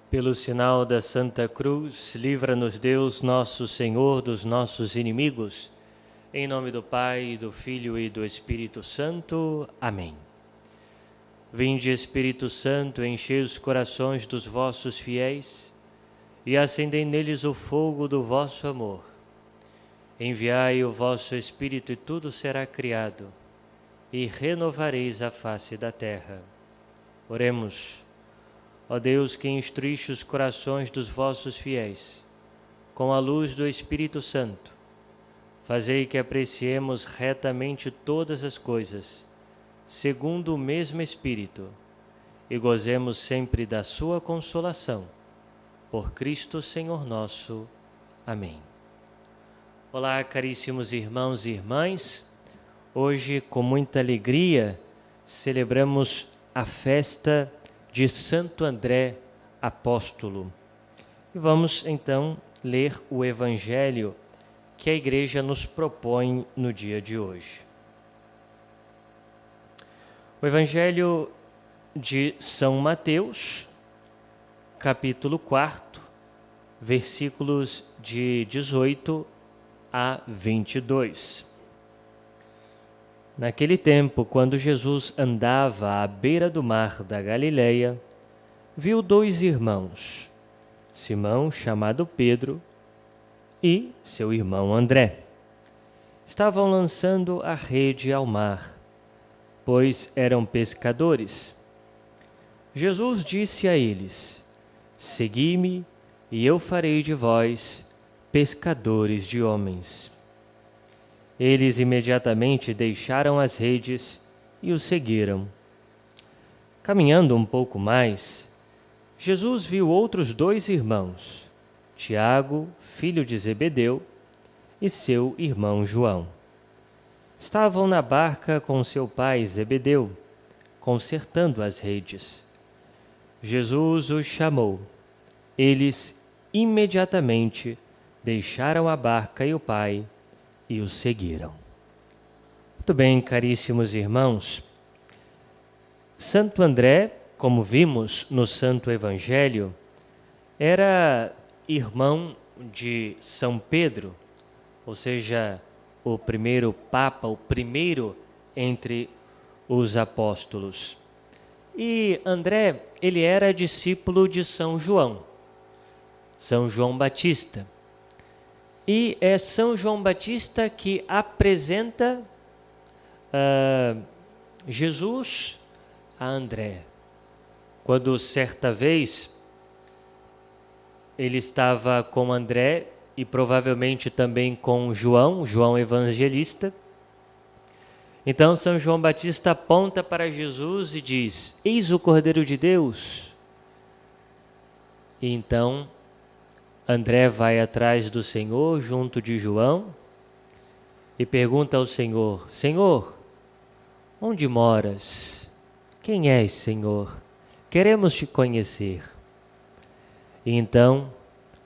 Pelo sinal da Santa Cruz, livra-nos Deus, nosso Senhor, dos nossos inimigos. Em nome do Pai, do Filho e do Espírito Santo. Amém. Vinde, Espírito Santo, enchei os corações dos vossos fiéis e acendei neles o fogo do vosso amor. Enviai o vosso Espírito e tudo será criado, e renovareis a face da terra. Oremos. Ó Deus, que instruíste os corações dos vossos fiéis, com a luz do Espírito Santo, fazei que apreciemos retamente todas as coisas, segundo o mesmo Espírito, e gozemos sempre da sua consolação. Por Cristo Senhor nosso. Amém. Olá, caríssimos irmãos e irmãs. Hoje, com muita alegria, celebramos a festa de Santo André Apóstolo. E vamos, então, ler o Evangelho que a Igreja nos propõe no dia de hoje. O Evangelho de São Mateus, capítulo 4, versículos de 18 a 22. Naquele tempo, quando Jesus andava à beira do mar da Galileia, viu dois irmãos, Simão, chamado Pedro, e seu irmão André. Estavam lançando a rede ao mar, pois eram pescadores. Jesus disse a eles: Segui-me, e eu farei de vós pescadores de homens. Eles imediatamente deixaram as redes e o seguiram. Caminhando um pouco mais, Jesus viu outros dois irmãos, Tiago, filho de Zebedeu, e seu irmão João. Estavam na barca com seu pai Zebedeu, consertando as redes. Jesus os chamou. Eles imediatamente deixaram a barca e o pai e os seguiram. Muito bem, caríssimos irmãos. Santo André, como vimos no Santo Evangelho, era irmão de São Pedro, ou seja, o primeiro Papa, o primeiro entre os apóstolos. E André, ele era discípulo de São João Batista. E é São João Batista que apresenta Jesus a André. Quando certa vez ele estava com André e provavelmente também com João Evangelista. Então São João Batista aponta para Jesus e diz: Eis o Cordeiro de Deus. E então André vai atrás do Senhor, junto de João, e pergunta ao Senhor: Senhor, onde moras? Quem és, Senhor? Queremos te conhecer. E então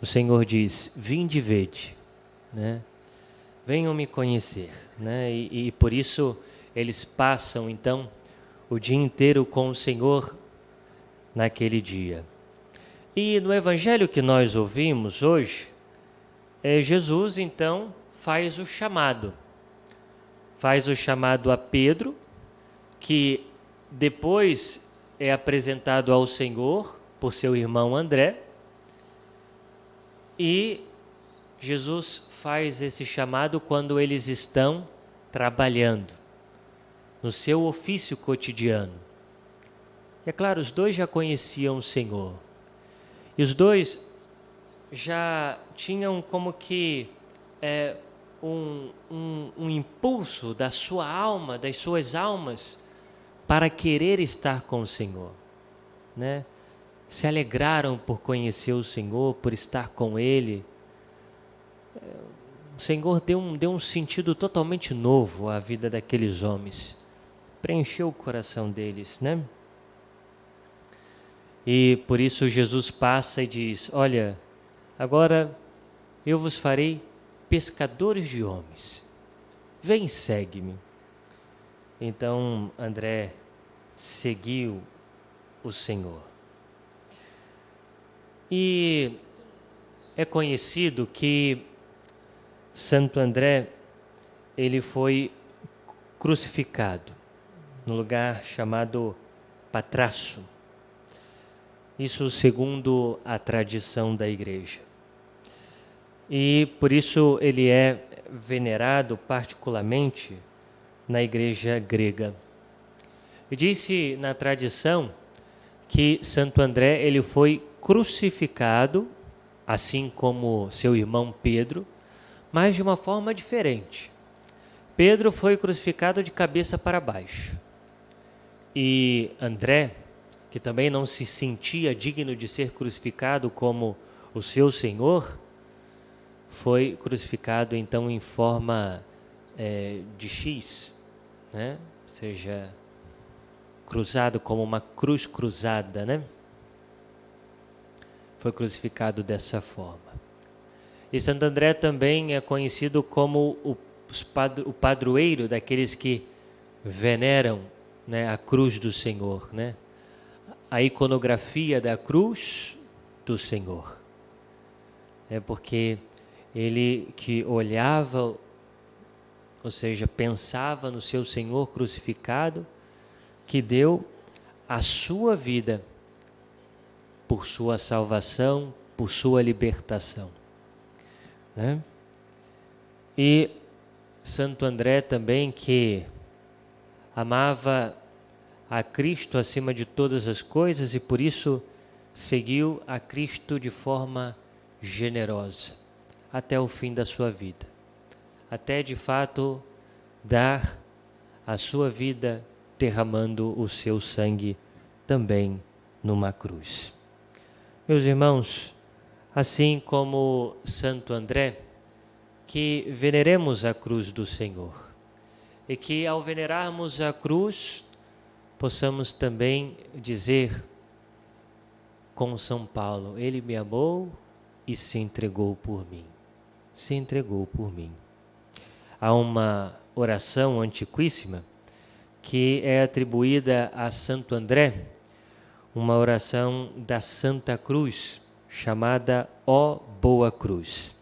o Senhor diz: Vinde e vede, né? Venham me conhecer, né? E por isso eles passam então o dia inteiro com o Senhor naquele dia. E no Evangelho que nós ouvimos hoje, Jesus então faz o chamado a Pedro, que depois é apresentado ao Senhor por seu irmão André, e Jesus faz esse chamado quando eles estão trabalhando no seu ofício cotidiano. E é claro, os dois já conheciam o Senhor. E os dois já tinham como que um impulso da sua alma, das suas almas, para querer estar com o Senhor, né? Se alegraram por conhecer o Senhor, por estar com Ele. O Senhor deu um sentido totalmente novo à vida daqueles homens. Preencheu o coração deles, né? E por isso Jesus passa e diz: Olha, agora eu vos farei pescadores de homens. Vem, segue-me. Então André seguiu o Senhor. E é conhecido que Santo André, ele foi crucificado no lugar chamado Patrasso. Isso segundo a tradição da igreja. E por isso ele é venerado particularmente na igreja grega. E disse na tradição que Santo André ele foi crucificado, assim como seu irmão Pedro, mas de uma forma diferente. Pedro foi crucificado de cabeça para baixo. E André, que também não se sentia digno de ser crucificado como o seu Senhor, foi crucificado então em forma de X, né? Ou seja, cruzado como uma cruz cruzada, né? Foi crucificado dessa forma. E Santo André também é conhecido como o padroeiro daqueles que veneram, né, a cruz do Senhor, né? A iconografia da cruz do Senhor. É porque ele que olhava, ou seja, pensava no seu Senhor crucificado, que deu a sua vida por sua salvação, por sua libertação, né? E Santo André também, que amava a Cristo acima de todas as coisas e por isso seguiu a Cristo de forma generosa até o fim da sua vida, até de fato dar a sua vida derramando o seu sangue também numa cruz. Meus irmãos, assim como Santo André, que veneremos a cruz do Senhor e que ao venerarmos a cruz possamos também dizer com São Paulo: Ele me amou e se entregou por mim. Se entregou por mim. Há uma oração antiquíssima que é atribuída a Santo André, uma oração da Santa Cruz, chamada Ó Boa Cruz.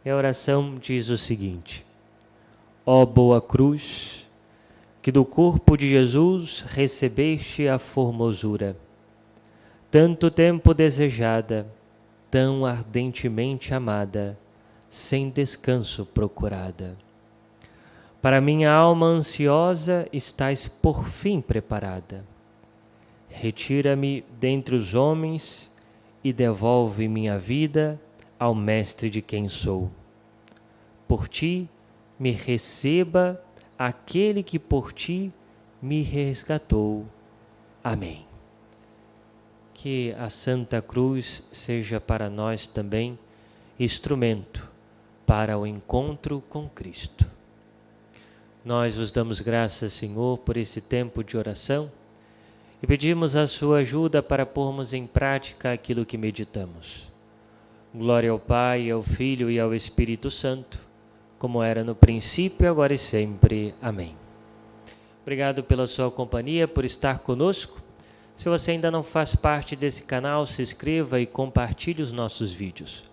E a oração diz o seguinte: Ó Boa Cruz, que do corpo de Jesus recebeste a formosura, tanto tempo desejada, tão ardentemente amada, sem descanso procurada. Para minha alma ansiosa estás por fim preparada. Retira-me dentre os homens e devolve minha vida ao Mestre de quem sou. Por ti me receba aquele que por ti me resgatou. Amém. Que a Santa Cruz seja para nós também instrumento para o encontro com Cristo. Nós vos damos graças, Senhor, por esse tempo de oração e pedimos a sua ajuda para pormos em prática aquilo que meditamos. Glória ao Pai, ao Filho e ao Espírito Santo, como era no princípio, agora e sempre. Amém. Obrigado pela sua companhia, por estar conosco. Se você ainda não faz parte desse canal, se inscreva e compartilhe os nossos vídeos.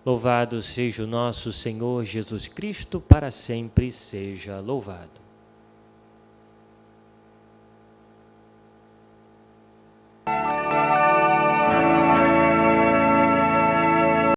Louvado seja o nosso Senhor Jesus Cristo, para sempre seja louvado.